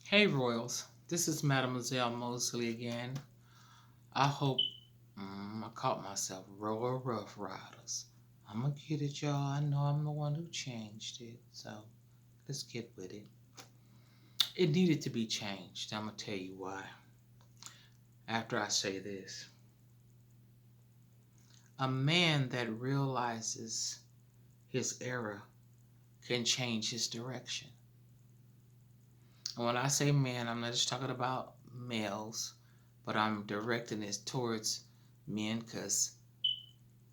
Hey Royals, this is Mademoiselle Mosley again. I hope I caught myself Royal Rough Riders. I'm gonna get it, y'all. I know I'm the one who changed it, so let's get with it. It needed to be changed. I'm gonna tell you why. After I say this, a man that realizes his error can change his direction. And when I say man, I'm not just talking about males, but I'm directing this towards men because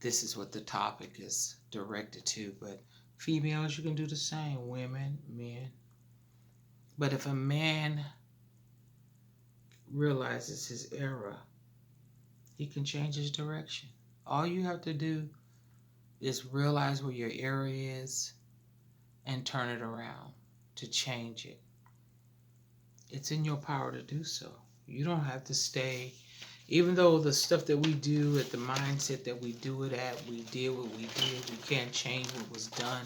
this is what the topic is directed to. But females, you can do the same, women, men. But if a man realizes his error, he can change his direction. All you have to do is realize where your error is and turn it around to change it. It's in your power to do so. You don't have to stay, even though the stuff that we do at the mindset that we do it at, we did what we did, we can't change what was done.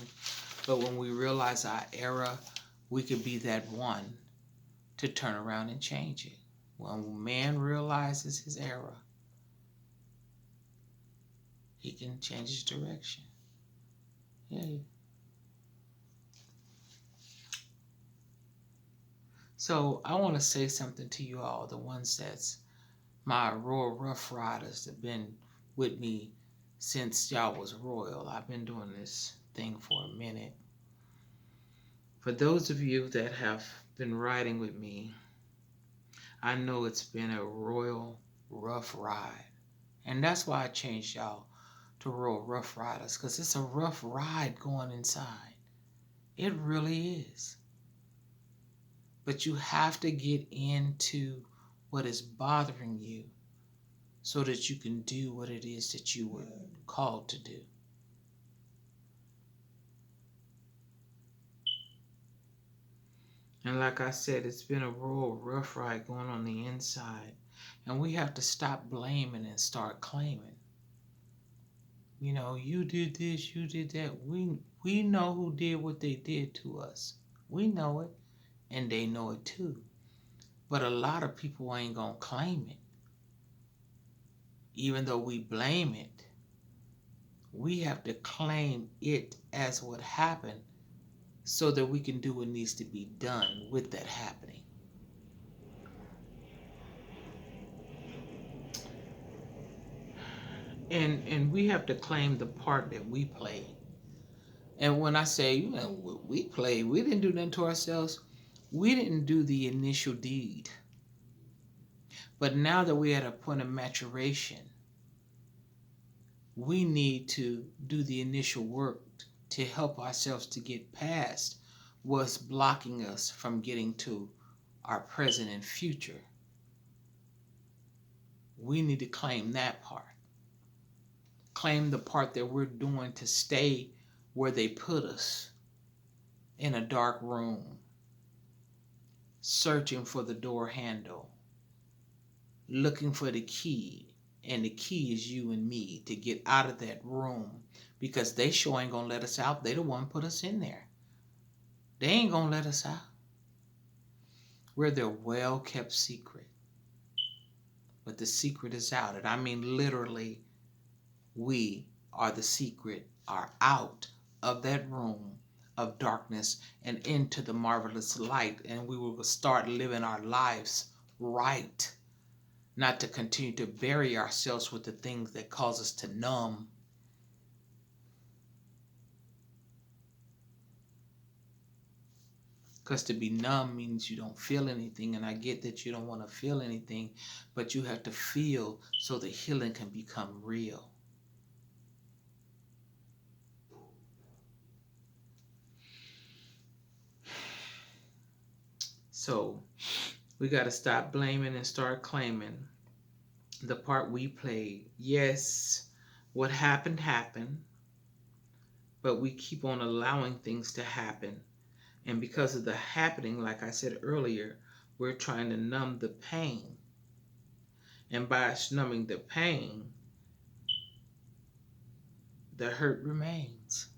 But when we realize our error, we could be that one to turn around and change it. When man realizes his error, he can change his direction. Yeah. So I want to say something to you all, the ones that's my Royal Rough Riders that been with me since y'all was royal. I've been doing this thing for a minute. For those of you that have been riding with me, I know it's been a royal rough ride. And that's why I changed y'all to Royal Rough Riders, because it's a rough ride going inside. It really is. But you have to get into what is bothering you so that you can do what it is that you were called to do. And like I said, it's been a royal rough ride going on the inside. And we have to stop blaming and start claiming. You know, you did this, you did that. We know who did what they did to us. We know it, and they know it too. But a lot of people ain't gonna claim it. Even though we blame it, we have to claim it as what happened so that we can do what needs to be done with that happening. And we have to claim the part that we played. And when I say, we played, we didn't do nothing to ourselves. We didn't do the initial deed. But now that we're at a point of maturation, we need to do the initial work to help ourselves to get past what's blocking us from getting to our present and future. We need to claim that part. Claim the part that we're doing to stay where they put us, in a dark room, searching for the door handle, looking for the key, and the key is you and me to get out of that room, because they sure ain't gonna let us out. They the one put us in there. They ain't gonna let us out. We're their well kept secret. But the secret is out. And I mean literally, we are the secret, are out of that room of darkness and into the marvelous light. And we will start living our lives right, not to continue to bury ourselves with the things that cause us to numb. Because to be numb means you don't feel anything, and I get that you don't want to feel anything, but you have to feel so the healing can become real. So we got to stop blaming and start claiming the part we played. Yes, what happened happened, but we keep on allowing things to happen. And because of the happening, like I said earlier, we're trying to numb the pain. And by numbing the pain, the hurt remains.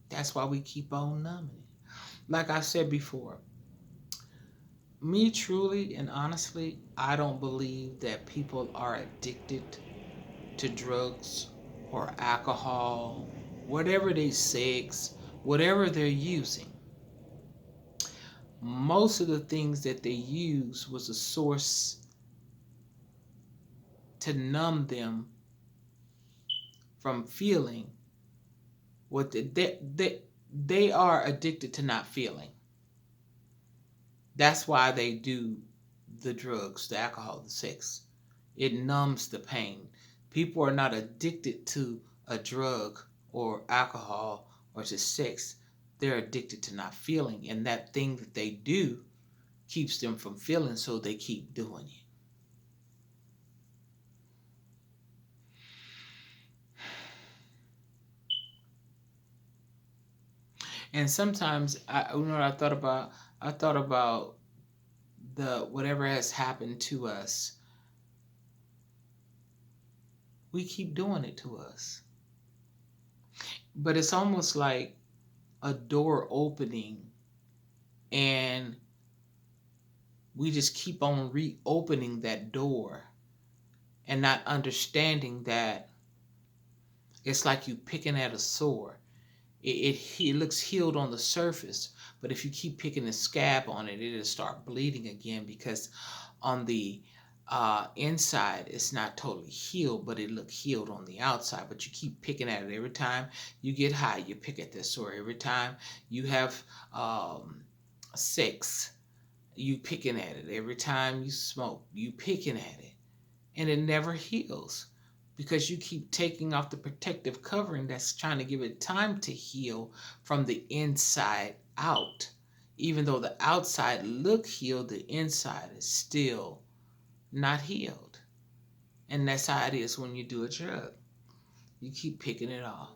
That's why we keep on numbing it. Like I said before, Me truly and honestly, I don't believe that people are addicted to drugs or alcohol, whatever they sex, whatever they're using. Most of the things that they use was a source to numb them from feeling what they are addicted to not feeling. That's why they do the drugs, the alcohol, the sex. It numbs the pain. People are not addicted to a drug or alcohol or to sex. They're addicted to not feeling. And that thing that they do keeps them from feeling, so they keep doing it. And sometimes I thought about. I thought about the whatever has happened to us. We keep doing it to us. But it's almost like a door opening, and we just keep on reopening that door and not understanding that it's like you picking at a sore. It looks healed on the surface, but if you keep picking the scab on it, it'll start bleeding again, because on the inside it's not totally healed, but it look healed on the outside. But you keep picking at it. Every time you get high, you pick at this sore. Every time you have sex, you picking at it. Every time you smoke, you picking at it, and it never heals, because you keep taking off the protective covering that's trying to give it time to heal from the inside out. Even though the outside look healed, the inside is still not healed. And that's how it is when you do a drug. You keep picking it off,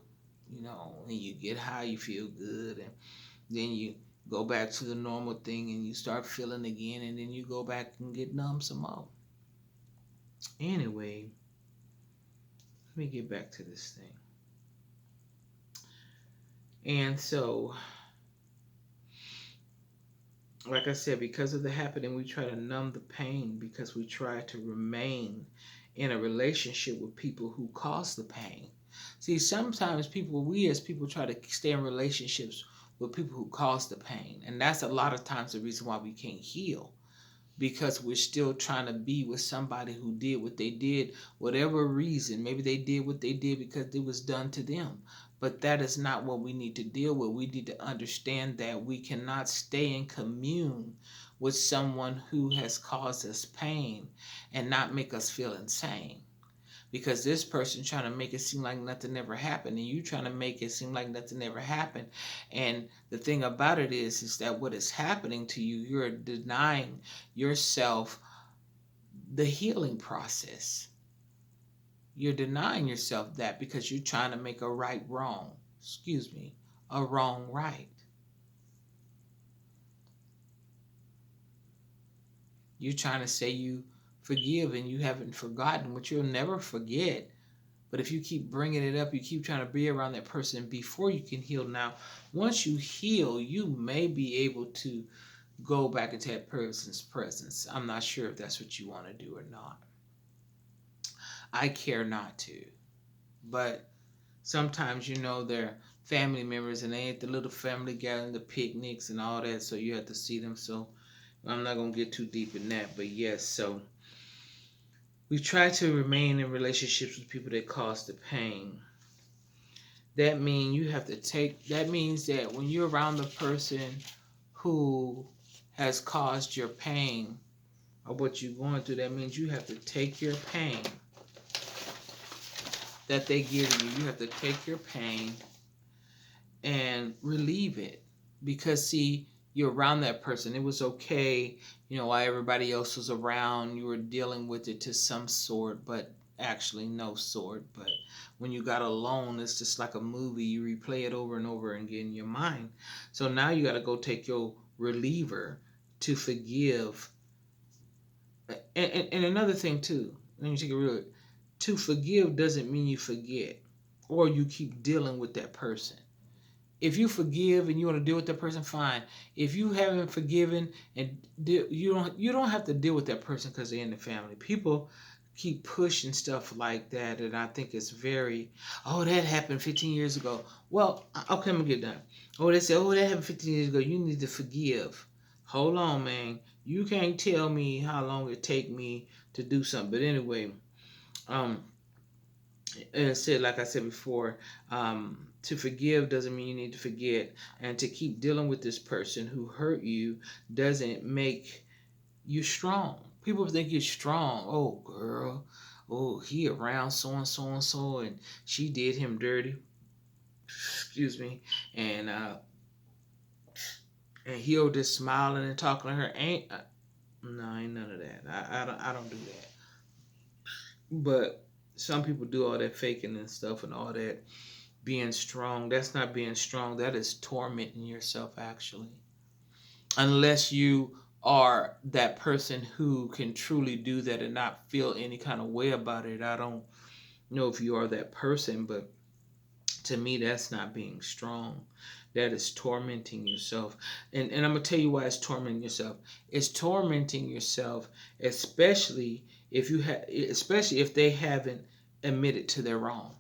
and you get high, you feel good, and then you go back to the normal thing and you start feeling again, and then you go back and get numb some more. Anyway, let me get back to this thing. And so, like I said, because of the happening, we try to numb the pain, because we try to remain in a relationship with people who cause the pain. See, sometimes we as people try to stay in relationships with people who cause the pain. And that's a lot of times the reason why we can't heal, because we're still trying to be with somebody who did what they did, whatever reason. Maybe they did what they did because it was done to them. But that is not what we need to deal with. We need to understand that we cannot stay in commune with someone who has caused us pain and not make us feel insane. Because this person trying to make it seem like nothing ever happened, and you trying to make it seem like nothing ever happened. And the thing about it is that what is happening to you, you're denying yourself the healing process. You're denying yourself that because you're trying to make a right wrong. Excuse me, a wrong right. You're trying to say you forgive and you haven't forgotten, which you'll never forget. But if you keep bringing it up, you keep trying to be around that person before you can heal. Now, once you heal, you may be able to go back into that person's presence. I'm not sure if that's what you want to do or not. I care not to. But sometimes, they're family members, and they ain't the little family gathering, the picnics and all that, so you have to see them. So I'm not going to get too deep in that. But yes, so we try to remain in relationships with people that cause the pain. That means that when you're around the person who has caused your pain or what you're going through, that means you have to take your pain that they give you. You have to take your pain and relieve it. Because see, you're around that person. It was okay, while everybody else was around, you were dealing with it to some sort, but actually no sort. But when you got alone, it's just like a movie. You replay it over and over again in your mind. So now you got to go take your reliever to forgive. And another thing too, let me take it real. To forgive doesn't mean you forget or you keep dealing with that person. If you forgive and you want to deal with that person, fine. If you haven't forgiven and you don't have to deal with that person because they're in the family. People keep pushing stuff like that, and I think it's very, oh, that happened 15 years ago. Well, okay, I'm gonna get done. Oh, they say, oh, that happened 15 years ago. You need to forgive. Hold on, man. You can't tell me how long it take me to do something. But anyway, um, and said, like I said before, to forgive doesn't mean you need to forget, and to keep dealing with this person who hurt you doesn't make you strong. People think you're strong. Oh, girl, oh, he around so and so and so, and she did him dirty. Excuse me, and he'll just smiling and talking to her. No, ain't none of that. I don't do that. But some people do all that faking and stuff and all that being strong. That's not being strong. That is tormenting yourself, actually. Unless you are that person who can truly do that and not feel any kind of way about it. I don't know if you are that person, but to me, that's not being strong. That is tormenting yourself. And I'm going to tell you why it's tormenting yourself. It's tormenting yourself, especially especially if they haven't admitted to their wrong.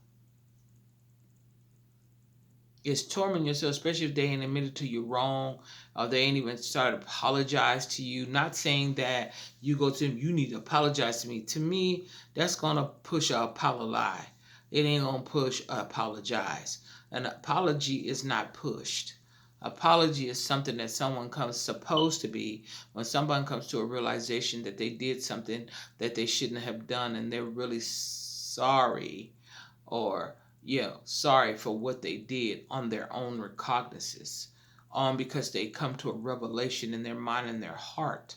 It's tormenting yourself, especially if they ain't admitted to you wrong, or they ain't even started to apologize to you. Not saying that you go to them, you need to apologize to me. To me, that's gonna push a apologize. It ain't gonna push a apologize. An apology is not pushed. Apology is something that someone comes supposed to be when someone comes to a realization that they did something that they shouldn't have done, and they're really sorry, or sorry for what they did on their own recognizance, because they come to a revelation in their mind and their heart,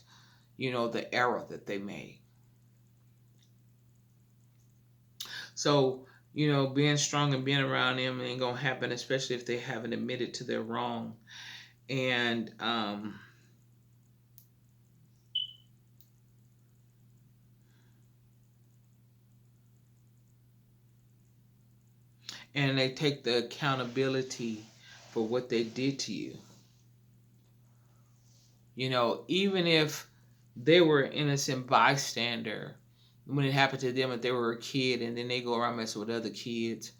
the error that they made. So, being strong and being around them ain't gonna happen, especially if they haven't admitted to their wrong. And they take the accountability for what they did to you. Even if they were an innocent bystander when it happened to them, if they were a kid and then they go around messing with other kids,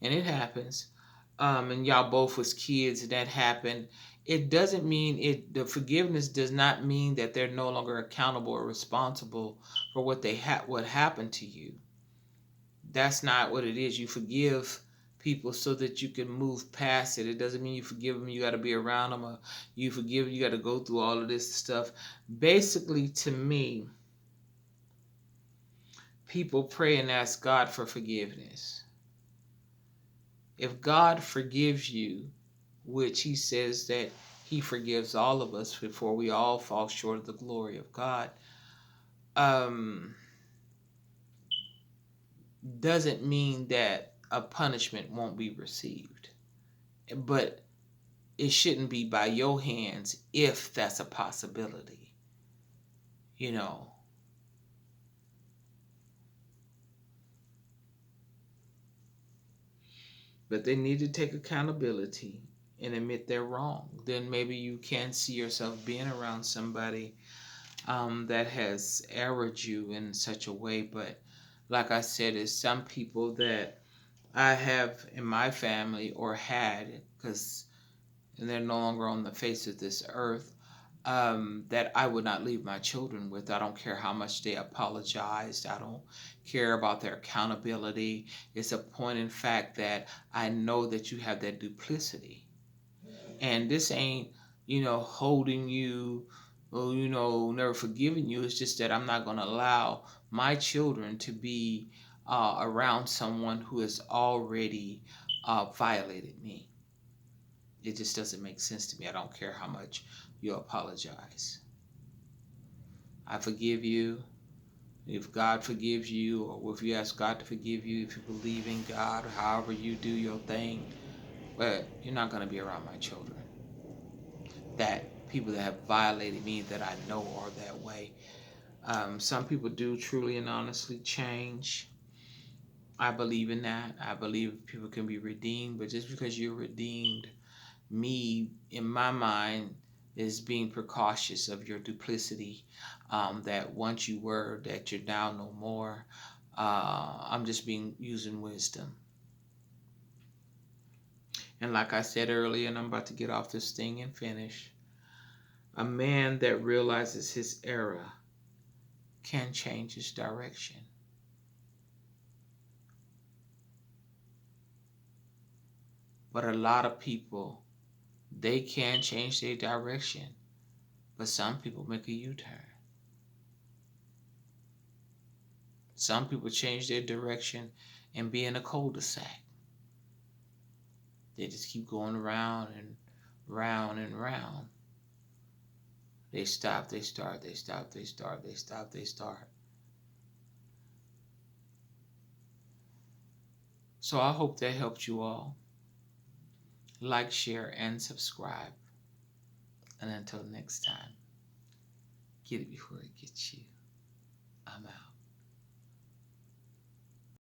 and it happens, and y'all both was kids and that happened, it doesn't mean the forgiveness does not mean that they're no longer accountable or responsible for what happened to you. That's not what it is. You forgive people so that you can move past it. It doesn't mean you forgive them, you got to be around them, or you got to go through all of this stuff. Basically, to me, people pray and ask God for forgiveness. If God forgives you, which he says that he forgives all of us before we all fall short of the glory of God, doesn't mean that a punishment won't be received. But it shouldn't be by your hands if that's a possibility. But they need to take accountability and admit they're wrong. Then maybe you can see yourself being around somebody that has erred you in such a way. But like I said, it's some people that I have in my family or had, because they're no longer on the face of this earth, that I would not leave my children with. I don't care how much they apologized. I don't care about their accountability. It's a point in fact that I know that you have that duplicity. And this ain't, holding you or, never forgiving you. It's just that I'm not going to allow my children to be around someone who has already violated me. It just doesn't make sense to me. I don't care how much you apologize. I forgive you. If God forgives you, or if you ask God to forgive you, if you believe in God, or however you do your thing, but you're not going to be around my children. That people that have violated me that I know are that way. Some people do truly and honestly change. I believe in that. I believe people can be redeemed, but just because you're redeemed me, in my mind, is being precautious of your duplicity, that once you were, that you're now no more. I'm just being using wisdom. And like I said earlier, and I'm about to get off this thing and finish, a man that realizes his error can change his direction. But a lot of people, they can change their direction, but some people make a U-turn. Some people change their direction and be in a cul-de-sac. They just keep going around and round and round. They stop, they start, they stop, they start, they stop, they start. So I hope that helped you all. Like, share, and subscribe. And until next time, get it before it gets you. I'm out.